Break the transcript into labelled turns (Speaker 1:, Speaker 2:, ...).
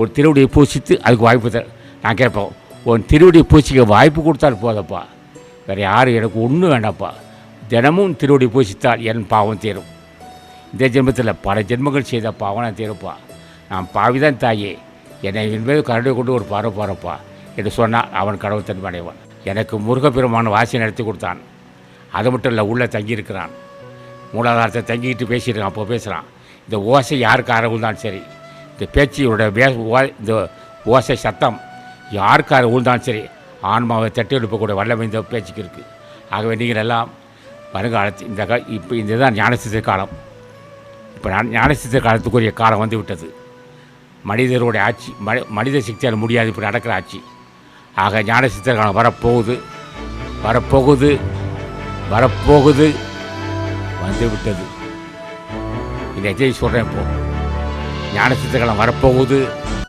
Speaker 1: ஒரு திருவடியை பூசித்து அதுக்கு வாய்ப்பு நான் கேட்போம், உன் திருவடியை பூசிக்க வாய்ப்பு கொடுத்தால் போதப்பா, வேறு யாரும் எனக்கு ஒன்றும் வேண்டாப்பா. தினமும் திருவடி பூசித்தால் என் பாவம் தீரும். இந்த ஜென்மத்தில் பல ஜென்மங்கள் செய்த பாவம் நான் தீருப்பா. நான் பாவிதான் தாயே, என்னை என்பது கருடை கொண்டு ஒரு பார்வை பாருப்பா என்று சொன்னால் அவன் கடவுள் தன்மை அடைவான். எனக்கு முருகப்பெருமான வாசி நடத்தி கொடுத்தான். அது மட்டும் இல்லை, உள்ளே தங்கியிருக்கிறான். மூலாதாரத்தை தங்கிக்கிட்டு பேசியிருக்கான். அப்போ பேசுகிறான். இந்த ஓசை யாருக்கு அறவுதான் சரி, இந்த பேச்சியோட இந்த ஓசை சத்தம் யாருக்கார ஊழ்ந்தாலும் சரி, ஆன்மாவை தட்டி எழுப்பக்கூடிய வல்லமை இந்த பேச்சுக்கு இருக்குது. ஆகவே நீங்கள் எல்லாம் வருங்காலத்து இப்போ இந்த தான் ஞானசித்த காலம். இப்போ ஞானசித்த காலத்துக்குரிய காலம் வந்து விட்டது. மனிதருடைய ஆட்சி மனித சக்தியால் முடியாது இப்போ நடக்கிற ஆட்சி. ஆக ஞானசித்த காலம் வரப்போகுது வரப்போகுது வரப்போகுது வந்து விட்டது. இந்த எஜை சொல்கிறேன். இப்போது ஞானசித்த காலம் வரப்போகுது.